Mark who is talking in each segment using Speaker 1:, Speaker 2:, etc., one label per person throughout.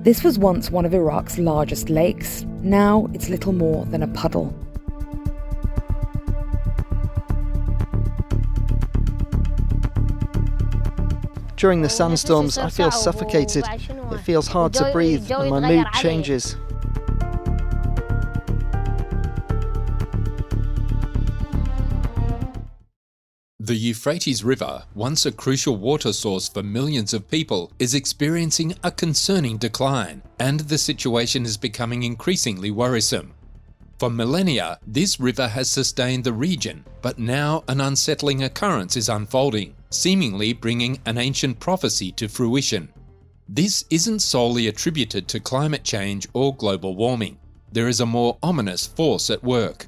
Speaker 1: This was once one of Iraq's largest lakes. Now it's little more than a puddle.
Speaker 2: During the sandstorms, I feel suffocated. It feels hard to breathe and my mood changes.
Speaker 3: The Euphrates River, once a crucial water source for millions of people, is experiencing a concerning decline, and the situation is becoming increasingly worrisome. For millennia, this river has sustained the region, but now an unsettling occurrence is unfolding, seemingly bringing an ancient prophecy to fruition. This isn't solely attributed to climate change or global warming. There is a more ominous force at work.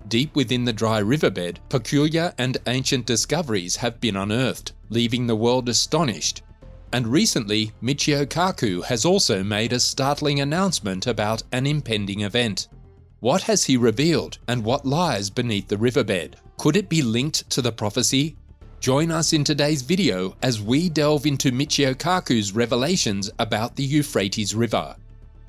Speaker 3: Deep within the dry riverbed, peculiar and ancient discoveries have been unearthed, leaving the world astonished. And recently, Michio Kaku has also made a startling announcement about an impending event. What has he revealed, and what lies beneath the riverbed? Could it be linked to the prophecy? Join us in today's video as we delve into Michio Kaku's revelations about the Euphrates River.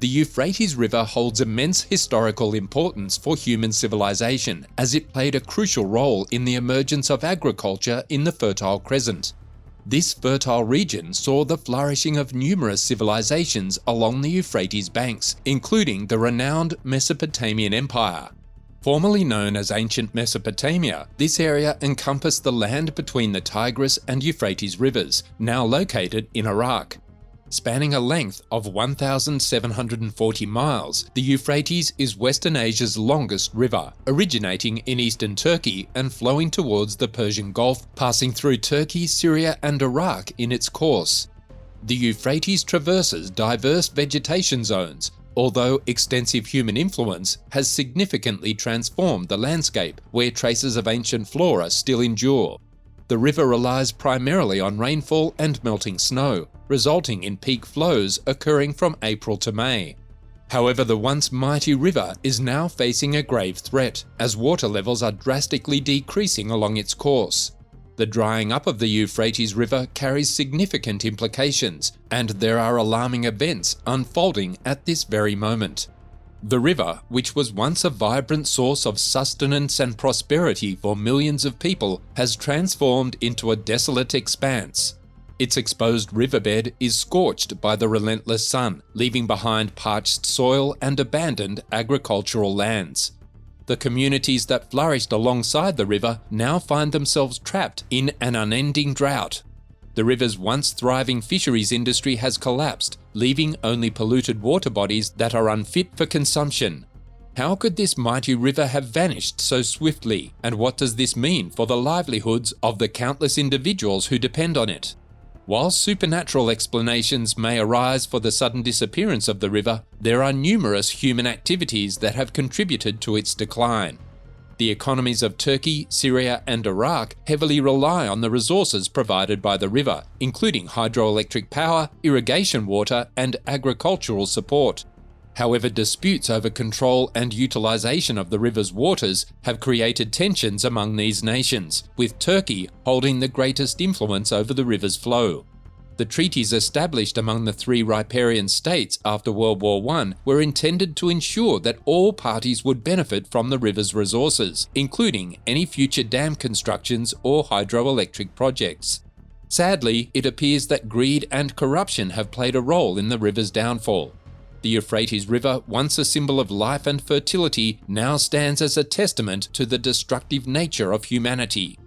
Speaker 3: The Euphrates River holds immense historical importance for human civilization, as it played a crucial role in the emergence of agriculture in the Fertile Crescent. This fertile region saw the flourishing of numerous civilizations along the Euphrates banks, including the renowned Mesopotamian Empire. Formerly known as ancient Mesopotamia, this area encompassed the land between the Tigris and Euphrates rivers, now located in Iraq. Spanning a length of 1,740 miles, the Euphrates is Western Asia's longest river, originating in eastern Turkey and flowing towards the Persian Gulf, passing through Turkey, Syria, and Iraq in its course. The Euphrates traverses diverse vegetation zones, although extensive human influence has significantly transformed the landscape, where traces of ancient flora still endure. The river relies primarily on rainfall and melting snow, resulting in peak flows occurring from April to May. However, the once mighty river is now facing a grave threat, as water levels are drastically decreasing along its course. The drying up of the Euphrates River carries significant implications, and there are alarming events unfolding at this very moment. The river, which was once a vibrant source of sustenance and prosperity for millions of people, has transformed into a desolate expanse. Its exposed riverbed is scorched by the relentless sun, leaving behind parched soil and abandoned agricultural lands. The communities that flourished alongside the river now find themselves trapped in an unending drought. The river's once thriving fisheries industry has collapsed, leaving only polluted water bodies that are unfit for consumption. How could this mighty river have vanished so swiftly, and what does this mean for the livelihoods of the countless individuals who depend on it? While supernatural explanations may arise for the sudden disappearance of the river, there are numerous human activities that have contributed to its decline. The economies of Turkey, Syria, and Iraq heavily rely on the resources provided by the river, including hydroelectric power, irrigation water, and agricultural support. However, disputes over control and utilization of the river's waters have created tensions among these nations, with Turkey holding the greatest influence over the river's flow. The treaties established among the three riparian states after World War I were intended to ensure that all parties would benefit from the river's resources, including any future dam constructions or hydroelectric projects. Sadly, it appears that greed and corruption have played a role in the river's downfall. The Euphrates River, once a symbol of life and fertility, now stands as a testament to the destructive nature of humanity.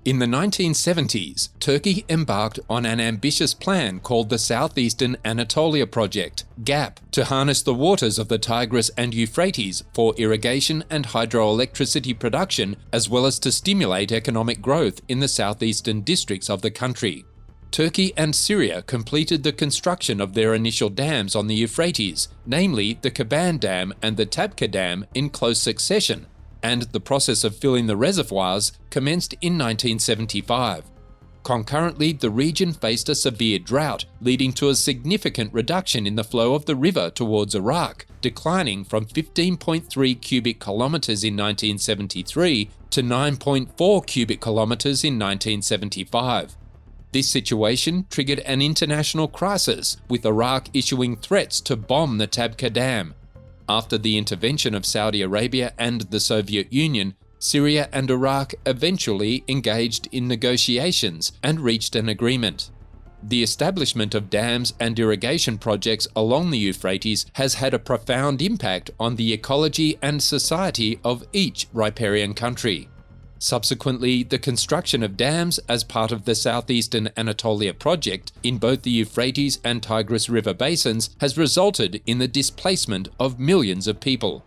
Speaker 3: In the 1970s, Turkey embarked on an ambitious plan called the Southeastern Anatolia Project, GAP, to harness the waters of the Tigris and Euphrates for irrigation and hydroelectricity production, as well as to stimulate economic growth in the southeastern districts of the country. Turkey and Syria completed the construction of their initial dams on the Euphrates, namely the Kaban Dam and the Tabqa Dam, in close succession, and the process of filling the reservoirs commenced in 1975. Concurrently, the region faced a severe drought, leading to a significant reduction in the flow of the river towards Iraq, declining from 15.3 cubic kilometers in 1973 to 9.4 cubic kilometers in 1975. This situation triggered an international crisis, with Iraq issuing threats to bomb the Tabqa Dam. After the intervention of Saudi Arabia and the Soviet Union, Syria and Iraq eventually engaged in negotiations and reached an agreement. The establishment of dams and irrigation projects along the Euphrates has had a profound impact on the ecology and society of each riparian country. Subsequently, the construction of dams as part of the southeastern Anatolia project in both the Euphrates and Tigris River basins has resulted in the displacement of millions of people.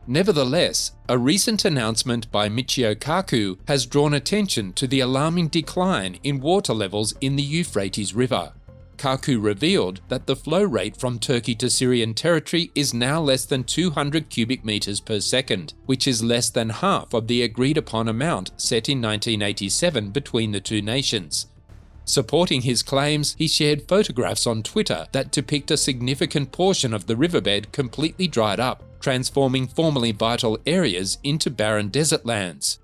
Speaker 3: Nevertheless, a recent announcement by Michio Kaku has drawn attention to the alarming decline in water levels in the Euphrates River. Kaku revealed that the flow rate from Turkey to Syrian territory is now less than 200 cubic meters per second, which is less than half of the agreed-upon amount set in 1987 between the two nations. Supporting his claims, he shared photographs on Twitter that depict a significant portion of the riverbed completely dried up, transforming formerly vital areas into barren desert lands.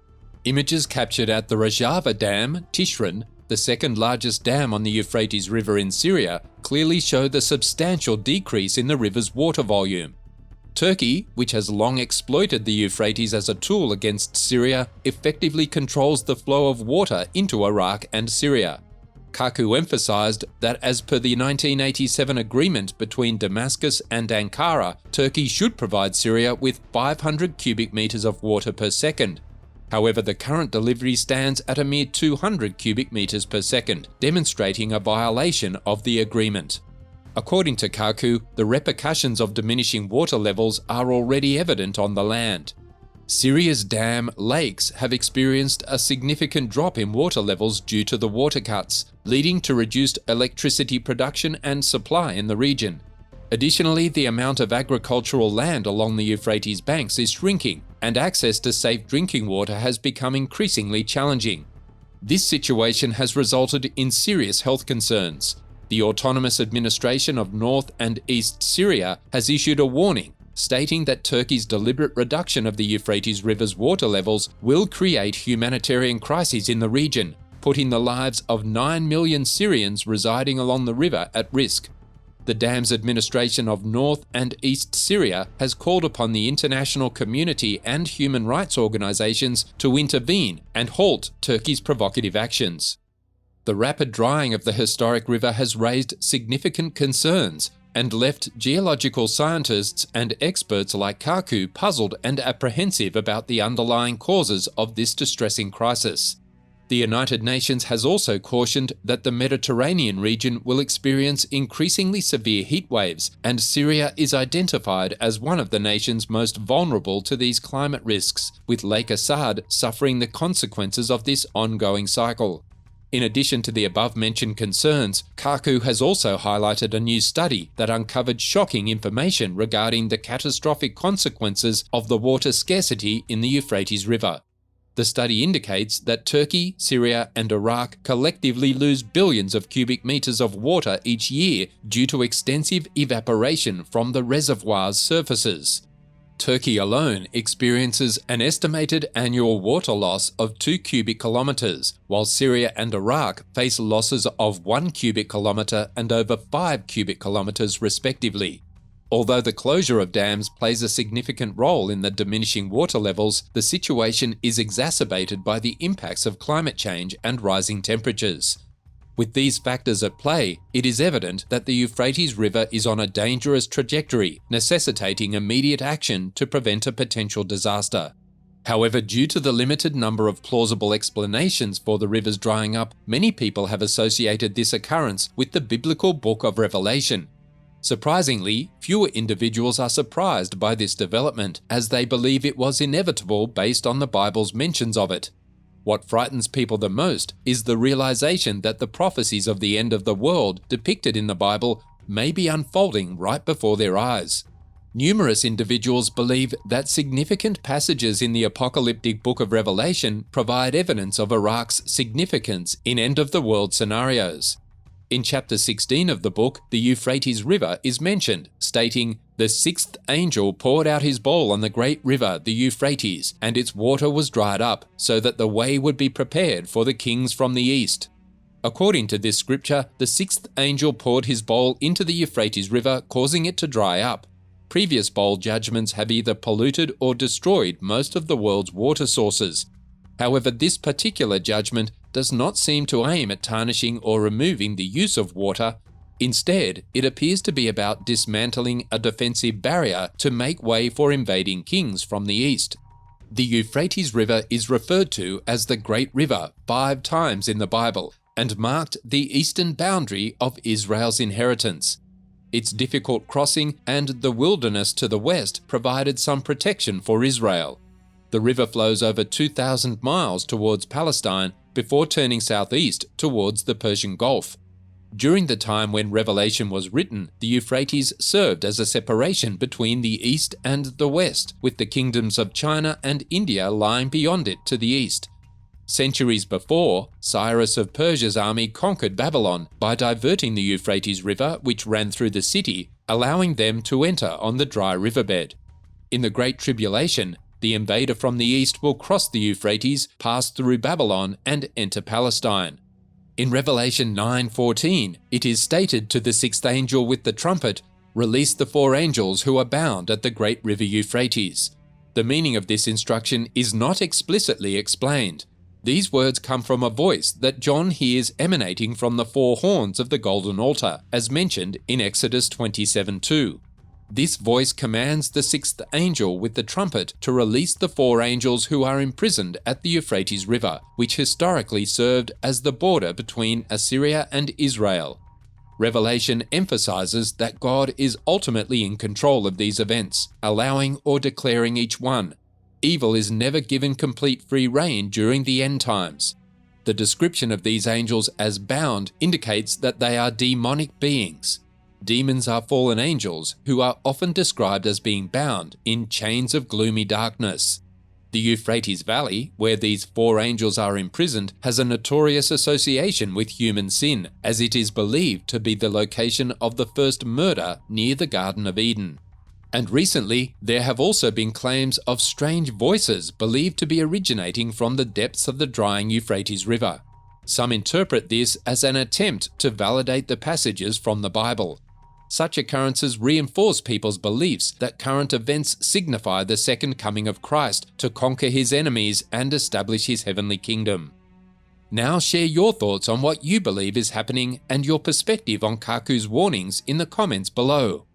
Speaker 3: Images captured at the Rojava Dam, Tishrin, the second largest dam on the Euphrates River in Syria, clearly show the substantial decrease in the river's water volume. Turkey, which has long exploited the Euphrates as a tool against Syria, effectively controls the flow of water into Iraq and Syria. Kaku emphasized that as per the 1987 agreement between Damascus and Ankara, Turkey should provide Syria with 500 cubic meters of water per second. However, the current delivery stands at a mere 200 cubic meters per second, demonstrating a violation of the agreement. According to Kaku, the repercussions of diminishing water levels are already evident on the land. Syria's dam lakes have experienced a significant drop in water levels due to the water cuts, leading to reduced electricity production and supply in the region. Additionally, the amount of agricultural land along the Euphrates banks is shrinking, and access to safe drinking water has become increasingly challenging. This situation has resulted in serious health concerns. The Autonomous Administration of North and East Syria has issued a warning, stating that Turkey's deliberate reduction of the Euphrates River's water levels will create humanitarian crises in the region, putting the lives of 9 million Syrians residing along the river at risk. The dam's administration of North and East Syria has called upon the international community and human rights organizations to intervene and halt Turkey's provocative actions. The rapid drying of the historic river has raised significant concerns and left geological scientists and experts like Kaku puzzled and apprehensive about the underlying causes of this distressing crisis. The United Nations has also cautioned that the Mediterranean region will experience increasingly severe heat waves, and Syria is identified as one of the nations most vulnerable to these climate risks, with Lake Assad suffering the consequences of this ongoing cycle. In addition to the above-mentioned concerns, Kaku has also highlighted a new study that uncovered shocking information regarding the catastrophic consequences of the water scarcity in the Euphrates River. The study indicates that Turkey, Syria, and Iraq collectively lose billions of cubic meters of water each year due to extensive evaporation from the reservoir's surfaces. Turkey alone experiences an estimated annual water loss of 2 cubic kilometers, while Syria and Iraq face losses of 1 cubic kilometer and over 5 cubic kilometers respectively. Although the closure of dams plays a significant role in the diminishing water levels, the situation is exacerbated by the impacts of climate change and rising temperatures. With these factors at play, it is evident that the Euphrates River is on a dangerous trajectory, necessitating immediate action to prevent a potential disaster. However, due to the limited number of plausible explanations for the river's drying up, many people have associated this occurrence with the biblical book of Revelation. Surprisingly, fewer individuals are surprised by this development, as they believe it was inevitable based on the Bible's mentions of it. What frightens people the most is the realization that the prophecies of the end of the world depicted in the Bible may be unfolding right before their eyes. Numerous individuals believe that significant passages in the apocalyptic book of Revelation provide evidence of Iraq's significance in end-of-the-world scenarios. In chapter 16 of the book, the Euphrates River is mentioned, stating, "The sixth angel poured out his bowl on the great river, the Euphrates, and its water was dried up, so that the way would be prepared for the kings from the east." According to this scripture, the sixth angel poured his bowl into the Euphrates River, causing it to dry up. Previous bowl judgments have either polluted or destroyed most of the world's water sources. However, this particular judgment does not seem to aim at tarnishing or removing the use of water. Instead, it appears to be about dismantling a defensive barrier to make way for invading kings from the east. The Euphrates River is referred to as the Great River 5 times in the Bible and marked the eastern boundary of Israel's inheritance. Its difficult crossing and the wilderness to the west provided some protection for Israel. The river flows over 2,000 miles towards Palestine before turning southeast towards the Persian Gulf. During the time when Revelation was written, the Euphrates served as a separation between the east and the west, with the kingdoms of China and India lying beyond it to the east. Centuries before, Cyrus of Persia's army conquered Babylon by diverting the Euphrates River, which ran through the city, allowing them to enter on the dry riverbed. In the Great Tribulation, the invader from the east will cross the Euphrates, pass through Babylon, and enter Palestine. In Revelation 9:14, it is stated to the sixth angel with the trumpet, "Release the 4 angels who are bound at the great river Euphrates." The meaning of this instruction is not explicitly explained. These words come from a voice that John hears emanating from the 4 horns of the golden altar, as mentioned in Exodus 27:2. This voice commands the sixth angel with the trumpet to release the 4 angels who are imprisoned at the Euphrates River, which historically served as the border between Assyria and Israel. Revelation emphasizes that God is ultimately in control of these events, allowing or declaring each one. Evil is never given complete free rein during the end times. The description of these angels as bound indicates that they are demonic beings. Demons are fallen angels who are often described as being bound in chains of gloomy darkness. The Euphrates Valley, where these 4 angels are imprisoned, has a notorious association with human sin, as it is believed to be the location of the first murder near the Garden of Eden. And recently, there have also been claims of strange voices believed to be originating from the depths of the drying Euphrates River. Some interpret this as an attempt to validate the passages from the Bible. Such occurrences reinforce people's beliefs that current events signify the second coming of Christ to conquer his enemies and establish his heavenly kingdom. Now share your thoughts on what you believe is happening and your perspective on Kaku's warnings in the comments below.